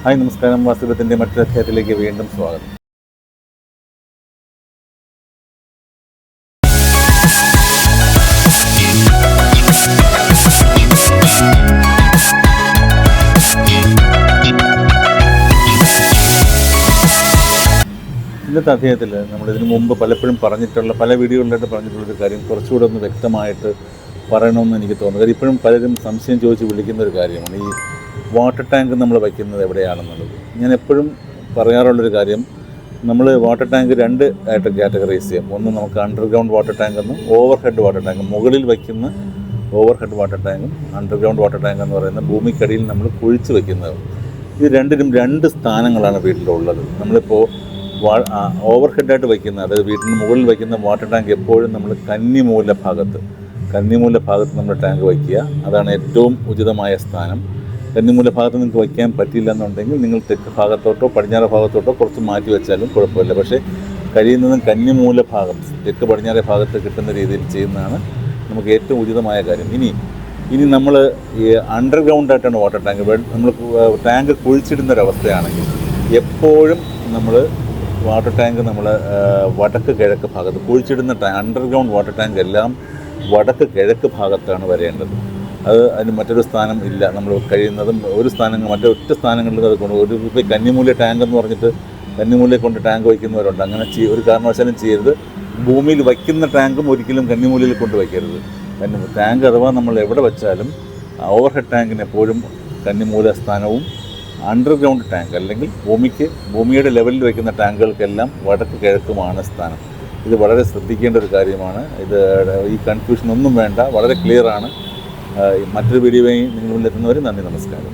Hi നമസ്കാരം. വാസ്തുവിദ്യത്തിൻ്റെ മറ്റൊരു അധ്യായത്തിലേക്ക് വീണ്ടും സ്വാഗതം. ഇന്നത്തെ അധ്യായത്തിൽ നമ്മളിതിനു മുമ്പ് പലപ്പോഴും പറഞ്ഞിട്ടുള്ള പല വീഡിയോകളിലായിട്ട് പറഞ്ഞിട്ടുള്ളൊരു കാര്യം കുറച്ചുകൂടെ ഒന്ന് വ്യക്തമായിട്ട് പറയണമെന്ന് എനിക്ക് തോന്നുന്നു. കാര്യം ഇപ്പോഴും പലരും സംശയം ചോദിച്ച് വിളിക്കുന്നൊരു കാര്യമാണ് ഈ വാട്ടർ ടാങ്ക് നമ്മൾ വയ്ക്കുന്നത് എവിടെയാണെന്നുള്ളത്. ഞാൻ എപ്പോഴും പറയാറുള്ളൊരു കാര്യം, നമ്മൾ വാട്ടർ ടാങ്ക് രണ്ട് ആയിട്ട് കാറ്റഗറൈസ് ചെയ്യാം. ഒന്ന് നമുക്ക് അണ്ടർഗ്രൗണ്ട് വാട്ടർ ടാങ്ക് എന്നും ഓവർ ഹെഡ് വാട്ടർ ടാങ്ക്, മുകളിൽ വയ്ക്കുന്ന ഓവർ ഹെഡ് വാട്ടർ ടാങ്കും അണ്ടർഗ്രൗണ്ട് വാട്ടർ ടാങ്ക് എന്ന് പറയുന്ന ഭൂമിക്കടിയിൽ നമ്മൾ കുഴിച്ച് വയ്ക്കുന്നത്. ഇത് രണ്ടിനും രണ്ട് സ്ഥാനങ്ങളാണ് വീട്ടിലുള്ളത്. നമ്മളിപ്പോൾ ഓവർ ഹെഡായിട്ട് വയ്ക്കുന്ന, അതായത് വീട്ടിന് മുകളിൽ വയ്ക്കുന്ന വാട്ടർ ടാങ്ക് എപ്പോഴും നമ്മൾ കന്നിമൂല ഭാഗത്ത് നമ്മൾ ടാങ്ക് വയ്ക്കുക. അതാണ് ഏറ്റവും ഉചിതമായ സ്ഥാനം. കന്നിമൂല ഭാഗത്ത് നിങ്ങൾക്ക് വയ്ക്കാൻ പറ്റില്ല എന്നുണ്ടെങ്കിൽ നിങ്ങൾ തെക്ക് ഭാഗത്തോട്ടോ പടിഞ്ഞാറ് ഭാഗത്തോട്ടോ കുറച്ച് മാറ്റി വെച്ചാലും കുഴപ്പമില്ല. പക്ഷേ കഴിയുന്നതും കന്നിമൂല ഭാഗം തെക്ക് പടിഞ്ഞാറ് ഭാഗത്ത് കിട്ടുന്ന രീതിയിൽ ചെയ്യുന്നതാണ് നമുക്ക് ഏറ്റവും ഉചിതമായ കാര്യം. ഇനി നമ്മൾ ഈ അണ്ടർഗ്രൗണ്ടായിട്ടാണ് വാട്ടർ ടാങ്ക്, നമ്മൾ ടാങ്ക് കുഴിച്ചിടുന്നൊരവസ്ഥയാണെങ്കിൽ എപ്പോഴും നമ്മൾ വാട്ടർ ടാങ്ക് നമ്മൾ വടക്ക് കിഴക്ക് ഭാഗത്ത് കുഴിച്ചിടുന്ന അണ്ടർഗ്രൗണ്ട് വാട്ടർ ടാങ്ക് എല്ലാം വടക്ക് കിഴക്ക് ഭാഗത്താണ് വരേണ്ടത്. അതിന് മറ്റൊരു സ്ഥാനം ഇല്ല. നമ്മൾ കഴിയുന്നതും ഒരു സ്ഥാനങ്ങൾ മറ്റൊറ്റ സ്ഥാനങ്ങളിൽ അത് കൊണ്ട് ഇപ്പോൾ കന്നിമൂല ടാങ്ക് എന്ന് പറഞ്ഞിട്ട് കന്നിമൂലയെ കൊണ്ട് ടാങ്ക് വയ്ക്കുന്നവരുണ്ട്. അങ്ങനെ ഒരു കാരണവശാലും ചെയ്യരുത്. ഭൂമിയിൽ വയ്ക്കുന്ന ടാങ്കും ഒരിക്കലും കന്നിമൂലയിൽ കൊണ്ട് വയ്ക്കരുത്. ടാങ്ക് അഥവാ നമ്മൾ എവിടെ വെച്ചാലും ഓവർ ഹെഡ് ടാങ്കിന് എപ്പോഴും കന്നിമൂല സ്ഥാനവും അണ്ടർഗ്രൗണ്ട് ടാങ്ക് അല്ലെങ്കിൽ ഭൂമിയുടെ ലെവലിൽ വയ്ക്കുന്ന ടാങ്കുകൾക്കെല്ലാം വടക്ക് കിഴക്കുമാണ് സ്ഥാനം. ഇത് വളരെ ശ്രദ്ധിക്കേണ്ട ഒരു കാര്യമാണ്. ഈ കൺഫ്യൂഷൻ ഒന്നും വേണ്ട, വളരെ ക്ലിയറാണ്. മറ്റൊരു വീഡിയോയിൽ നിങ്ങൾ മുന്നിലെത്തുന്നവരെ നന്ദി, നമസ്കാരം.